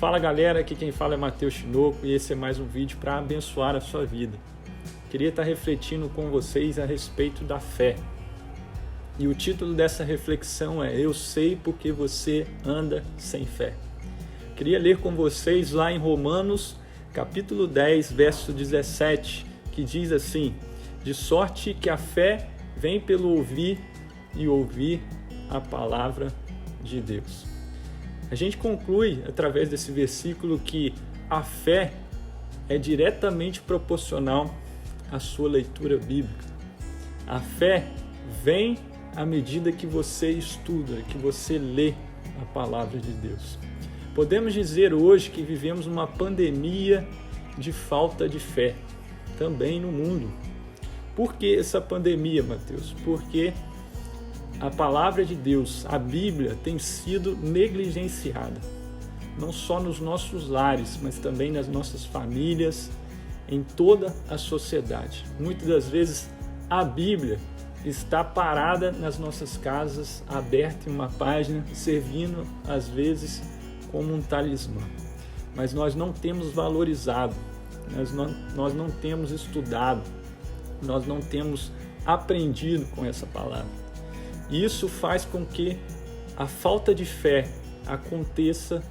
Fala galera, aqui quem fala é Matheus Chinoco e esse é mais um vídeo para abençoar a sua vida. Queria estar refletindo com vocês a respeito da fé. E o título dessa reflexão é Eu sei porque você anda sem fé. Queria ler com vocês lá em Romanos, capítulo 10, verso 17, que diz assim: De sorte que a fé vem pelo ouvir e ouvir a palavra de Deus. A gente conclui através desse versículo que a fé é diretamente proporcional à sua leitura bíblica. A fé vem à medida que você estuda, que você lê a palavra de Deus. Podemos dizer hoje que vivemos uma pandemia de falta de fé, também no mundo. Por que essa pandemia, Matheus? Porque a palavra de Deus, a Bíblia, tem sido negligenciada, não só nos nossos lares, mas também nas nossas famílias, em toda a sociedade. Muitas das vezes a Bíblia está parada nas nossas casas, aberta em uma página, servindo às vezes como um talismã. Mas nós não temos valorizado, nós não temos estudado, nós não temos aprendido com essa palavra. E isso faz com que a falta de fé aconteça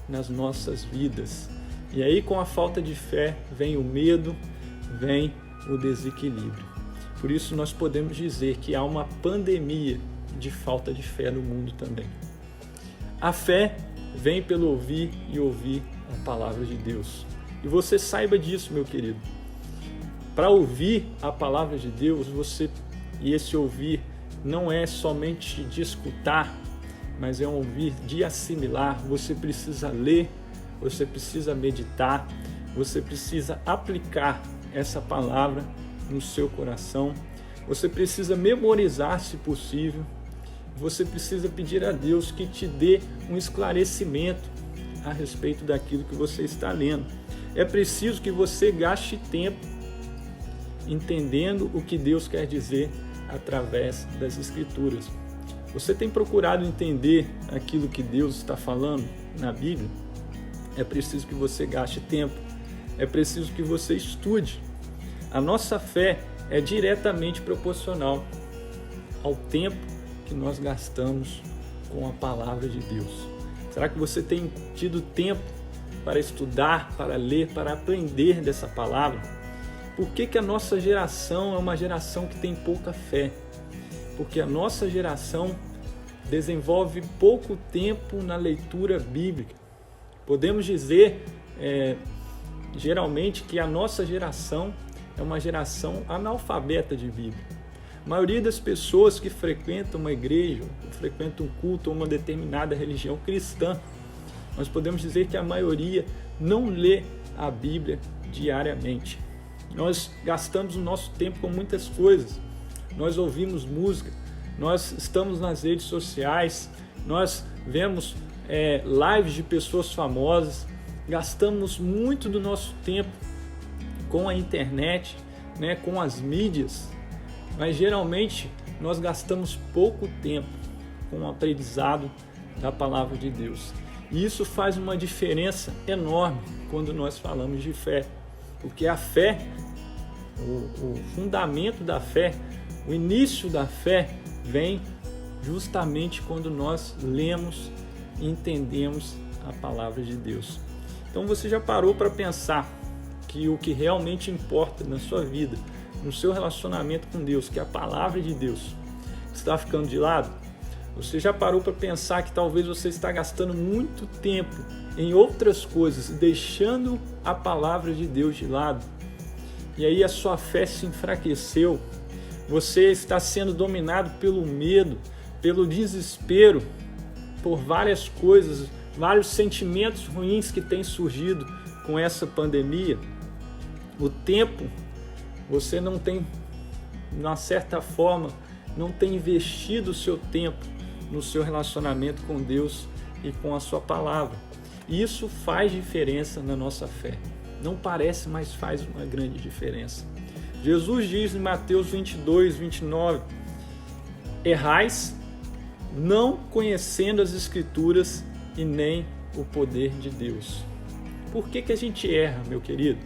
nas nossas vidas. E aí, com a falta de fé, vem o medo, vem o desequilíbrio. Por isso, nós podemos dizer que há uma pandemia de falta de fé no mundo também. A fé vem pelo ouvir e ouvir a palavra de Deus. E você saiba disso, meu querido. Para ouvir a palavra de Deus, e esse ouvir não é somente de escutar, mas é um ouvir de assimilar. Você precisa ler, você precisa meditar, você precisa aplicar essa palavra no seu coração, você precisa memorizar se possível, você precisa pedir a Deus que te dê um esclarecimento a respeito daquilo que você está lendo. É preciso que você gaste tempo entendendo o que Deus quer dizer através das Escrituras. Você tem procurado entender aquilo que Deus está falando na Bíblia? É preciso que você gaste tempo, é preciso que você estude. A nossa fé é diretamente proporcional ao tempo que nós gastamos com a palavra de Deus. Será que você tem tido tempo para estudar, para ler, para aprender dessa palavra? Por que a nossa geração é uma geração que tem pouca fé? Porque a nossa geração desenvolve pouco tempo na leitura bíblica. Podemos dizer, geralmente, que a nossa geração é uma geração analfabeta de Bíblia. A maioria das pessoas que frequentam uma igreja, frequentam um culto ou uma determinada religião cristã, nós podemos dizer que a maioria não lê a Bíblia diariamente. Nós gastamos o nosso tempo com muitas coisas. Nós ouvimos música, nós estamos nas redes sociais, nós vemos lives de pessoas famosas, gastamos muito do nosso tempo com a internet, com as mídias, mas geralmente nós gastamos pouco tempo com o aprendizado da palavra de Deus. E isso faz uma diferença enorme quando nós falamos de fé. Porque a fé, o fundamento da fé, o início da fé vem justamente quando nós lemos e entendemos a palavra de Deus. Então você já parou para pensar que o que realmente importa na sua vida, no seu relacionamento com Deus, que é a palavra de Deus, está ficando de lado? Você já parou para pensar que talvez você está gastando muito tempo em outras coisas, deixando a palavra de Deus de lado? E aí a sua fé se enfraqueceu, você está sendo dominado pelo medo, pelo desespero, por várias coisas, vários sentimentos ruins que têm surgido com essa pandemia. O tempo, você não tem, de uma certa forma, não tem investido o seu tempo no seu relacionamento com Deus e com a sua palavra. E isso faz diferença na nossa fé. Não parece, mas faz uma grande diferença. Jesus diz em Mateus 22, 29, errais não conhecendo as Escrituras e nem o poder de Deus. Por que a gente erra, meu querido?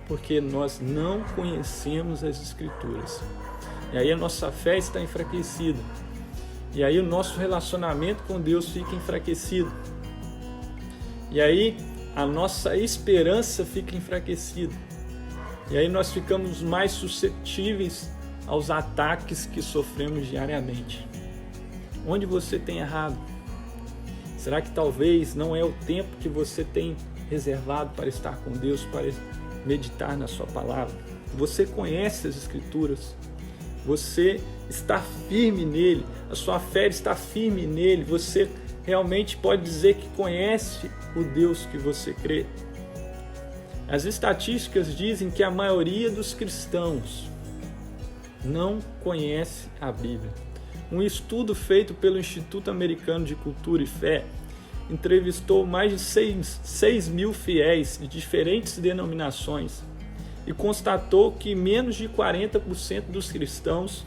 Porque nós não conhecemos as Escrituras. E aí a nossa fé está enfraquecida. E aí o nosso relacionamento com Deus fica enfraquecido. E aí a nossa esperança fica enfraquecida. E aí nós ficamos mais suscetíveis aos ataques que sofremos diariamente. Onde você tem errado? Será que talvez não é o tempo que você tem reservado para estar com Deus, para meditar na sua palavra? Você conhece as Escrituras, você está firme nele, a sua fé está firme nele, você realmente pode dizer que conhece o Deus que você crê. As estatísticas dizem que a maioria dos cristãos não conhece a Bíblia. Um estudo feito pelo Instituto Americano de Cultura e Fé entrevistou mais de 6 mil fiéis de diferentes denominações e constatou que menos de 40% dos cristãos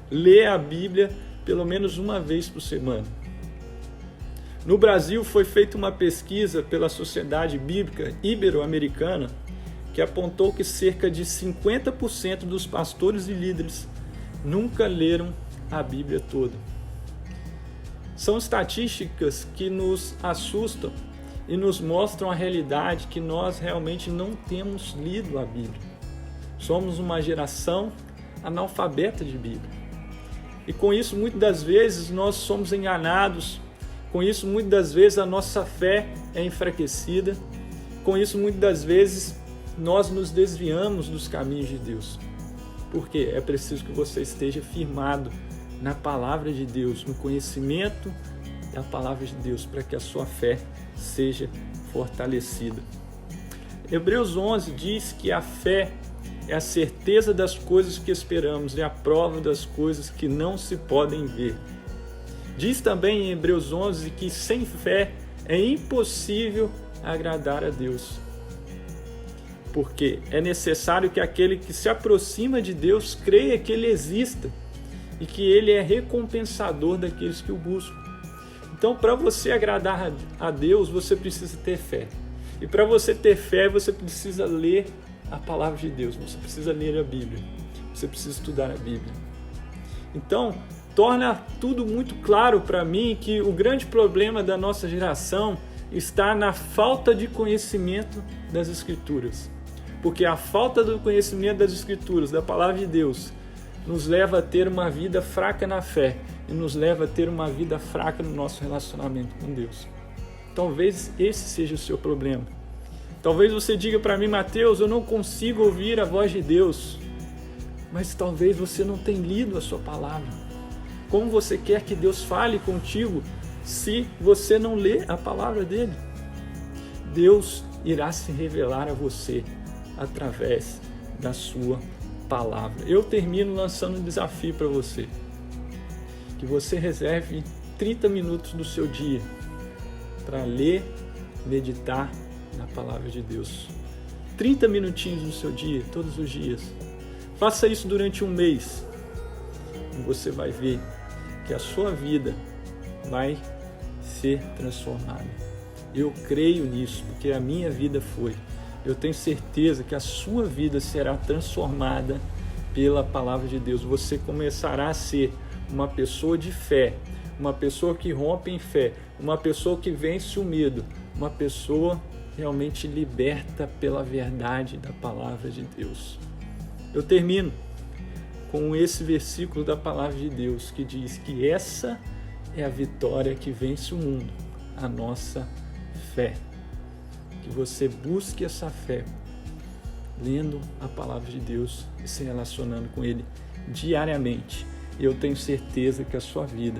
lê a Bíblia pelo menos uma vez por semana. No Brasil foi feita uma pesquisa pela Sociedade Bíblica Ibero-Americana que apontou que cerca de 50% dos pastores e líderes nunca leram a Bíblia toda. São estatísticas que nos assustam e nos mostram a realidade que nós realmente não temos lido a Bíblia. Somos uma geração analfabeta de Bíblia. E com isso, muitas das vezes, nós somos enganados. Com isso, muitas das vezes, a nossa fé é enfraquecida. Com isso, muitas das vezes, nós nos desviamos dos caminhos de Deus. Por quê? É preciso que você esteja firmado na palavra de Deus, no conhecimento da palavra de Deus, para que a sua fé seja fortalecida. Hebreus 11 diz que a fé é a certeza das coisas que esperamos e a prova das coisas que não se podem ver. Diz também em Hebreus 11 que sem fé é impossível agradar a Deus. Porque é necessário que aquele que se aproxima de Deus creia que Ele exista e que Ele é recompensador daqueles que o buscam. Então, para você agradar a Deus, você precisa ter fé. E para você ter fé, você precisa ler a palavra de Deus, você precisa ler a Bíblia, você precisa estudar a Bíblia. Então, torna tudo muito claro para mim que o grande problema da nossa geração está na falta de conhecimento das Escrituras. Porque a falta do conhecimento das Escrituras, da palavra de Deus, nos leva a ter uma vida fraca na fé e nos leva a ter uma vida fraca no nosso relacionamento com Deus. Talvez esse seja o seu problema. Talvez você diga para mim, Mateus, eu não consigo ouvir a voz de Deus. Mas talvez você não tenha lido a sua palavra. Como você quer que Deus fale contigo se você não lê a palavra dele? Deus irá se revelar a você através da sua palavra. Eu termino lançando um desafio para você. Que você reserve 30 minutos do seu dia para ler, meditar na palavra de Deus. 30 minutinhos do seu dia, todos os dias. Faça isso durante um mês. E você vai ver que a sua vida vai ser transformada. Eu creio nisso, porque a minha vida foi. Eu tenho certeza que a sua vida será transformada pela palavra de Deus. Você começará a ser uma pessoa de fé, uma pessoa que rompe em fé, uma pessoa que vence o medo, uma pessoa realmente liberta pela verdade da palavra de Deus. Eu termino com esse versículo da palavra de Deus que diz que essa é a vitória que vence o mundo, a nossa fé. Que você busque essa fé lendo a palavra de Deus e se relacionando com Ele diariamente. E eu tenho certeza que a sua vida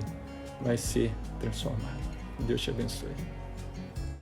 vai ser transformada. Deus te abençoe.